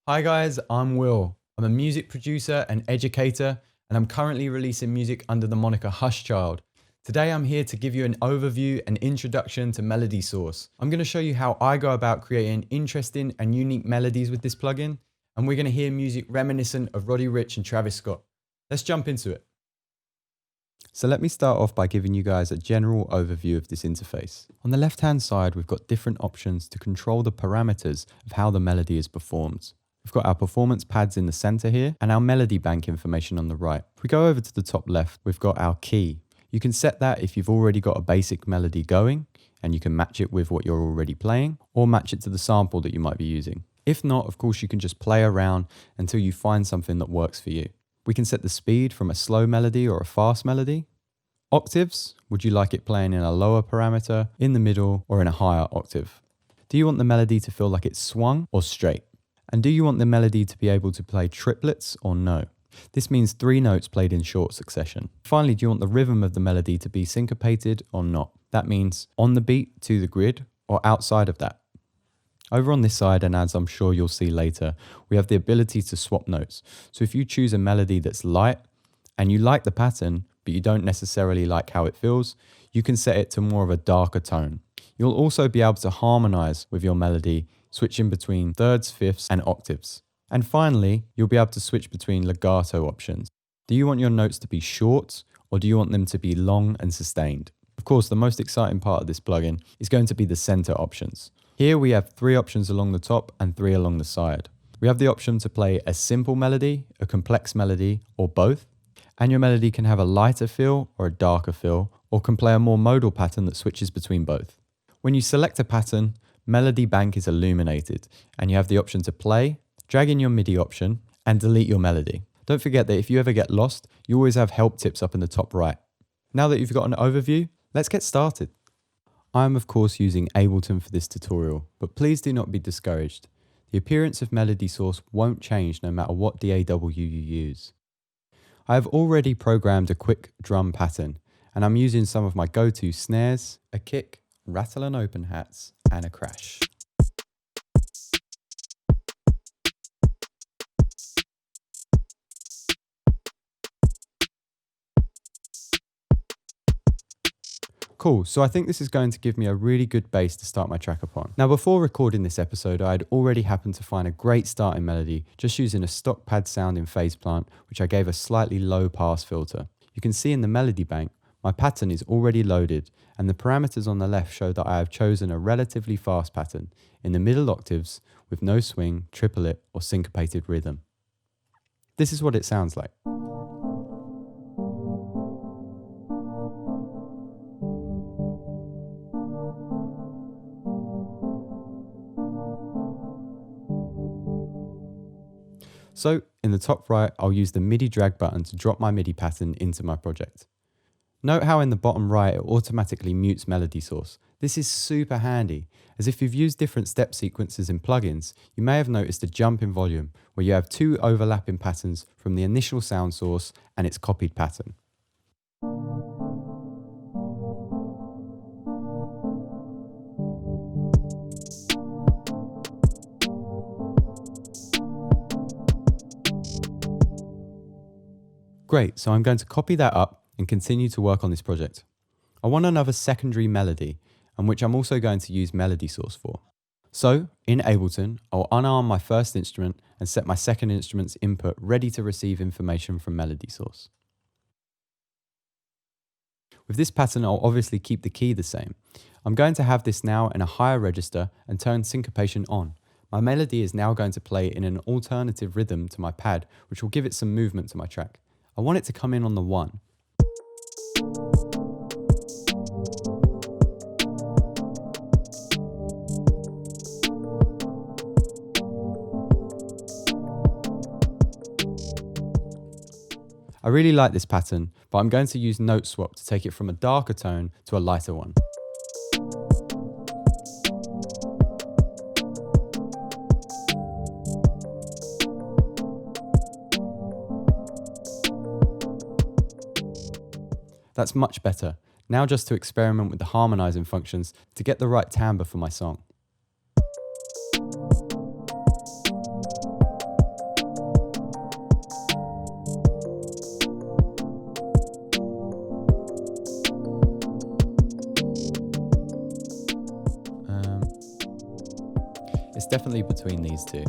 Hi guys, I'm Will. I'm a music producer and educator, and I'm currently releasing music under the moniker Hushchild. Today I'm here to give you an overview and introduction to MelodySauce. I'm going to show you how I go about creating interesting and unique melodies with this plugin, and we're going to hear music reminiscent of Roddy Ricch and Travis Scott. Let's jump into it. So let me start off by giving you guys a general overview of this interface. On the left hand side, we've got different options to control the parameters of how the melody is performed. We've got our performance pads in the center here and our melody bank information on the right. If we go over to the top left, we've got our key. You can set that if you've already got a basic melody going and you can match it with what you're already playing, or match it to the sample that you might be using. If not, of course, you can just play around until you find something that works for you. We can set the speed from a slow melody or a fast melody. Octaves, would you like it playing in a lower parameter, in the middle, or in a higher octave? Do you want the melody to feel like it's swung or straight? And do you want the melody to be able to play triplets or no? This means 3 notes played in short succession. Finally, do you want the rhythm of the melody to be syncopated or not? That means on the beat, to the grid, or outside of that. Over on this side, and as I'm sure you'll see later, we have the ability to swap notes. So if you choose a melody that's light and you like the pattern, but you don't necessarily like how it feels, you can set it to more of a darker tone. You'll also be able to harmonize with your melody, switching between thirds, fifths, and octaves. And finally, you'll be able to switch between legato options. Do you want your notes to be short, or do you want them to be long and sustained? Of course, the most exciting part of this plugin is going to be the center options. Here we have 3 options along the top and 3 along the side. We have the option to play a simple melody, a complex melody, or both. And your melody can have a lighter feel or a darker feel, or can play a more modal pattern that switches between both. When you select a pattern, Melody Bank is illuminated, and you have the option to play, drag in your MIDI option, and delete your melody. Don't forget that if you ever get lost, you always have help tips up in the top right. Now that you've got an overview, let's get started. I am of course using Ableton for this tutorial, but please do not be discouraged. The appearance of MelodySauce won't change no matter what DAW you use. I have already programmed a quick drum pattern, and I'm using some of my go-to snares, a kick, rattle and open hats, and a crash. Cool, so I think this is going to give me a really good base to start my track upon. Now before recording this episode, I had already happened to find a great starting melody just using a stock pad sound in Phase Plant, which I gave a slightly low pass filter. You can see in the melody bank, my pattern is already loaded, and the parameters on the left show that I have chosen a relatively fast pattern in the middle octaves with no swing, triplet, or syncopated rhythm. This is what it sounds like. So in the top right, I'll use the MIDI drag button to drop my MIDI pattern into my project. Note how in the bottom right, it automatically mutes MelodySauce. This is super handy, as if you've used different step sequences in plugins, you may have noticed a jump in volume where you have 2 overlapping patterns from the initial sound source and its copied pattern. Great, so I'm going to copy that up and continue to work on this project. I want another secondary melody, and which I'm also going to use MelodySauce for. So, in Ableton, I'll unarm my first instrument and set my second instrument's input ready to receive information from MelodySauce. With this pattern, I'll obviously keep the key the same. I'm going to have this now in a higher register and turn syncopation on. My melody is now going to play in an alternative rhythm to my pad, which will give it some movement to my track. I want it to come in on the 1. I really like this pattern, but I'm going to use note swap to take it from a darker tone to a lighter one. That's much better. Now just to experiment with the harmonizing functions to get the right timbre for my song. definitely between these two.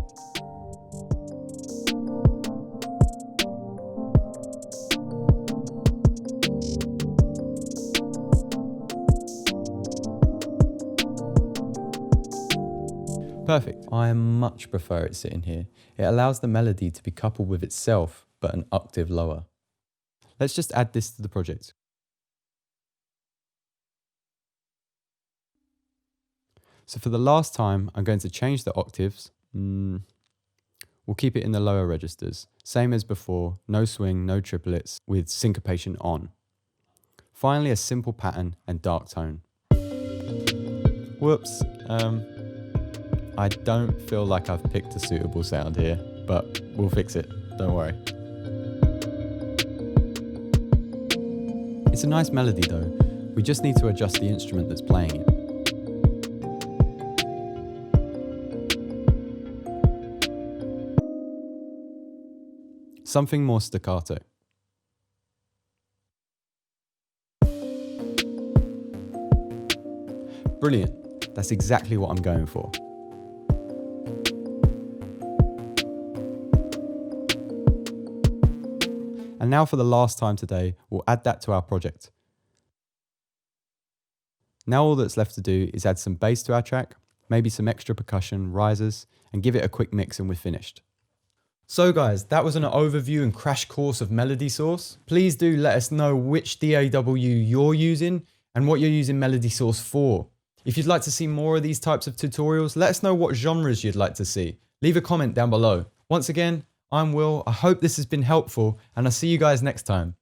Perfect. I much prefer it sitting here. It allows the melody to be coupled with itself, but an octave lower. Let's just add this to the project. So for the last time, I'm going to change the octaves. We'll keep it in the lower registers. Same as before, no swing, no triplets, with syncopation on. Finally, a simple pattern and dark tone. Whoops. I don't feel like I've picked a suitable sound here, but we'll fix it, don't worry. It's a nice melody though, we just need to adjust the instrument that's playing it. Something more staccato. Brilliant, that's exactly what I'm going for. And now for the last time today, we'll add that to our project. Now all that's left to do is add some bass to our track, maybe some extra percussion, risers, and give it a quick mix and we're finished. So guys, that was an overview and crash course of MelodySauce. Please do let us know which DAW you're using and what you're using MelodySauce for. If you'd like to see more of these types of tutorials, let us know what genres you'd like to see. Leave a comment down below. Once again, I'm Will. I hope this has been helpful and I'll see you guys next time.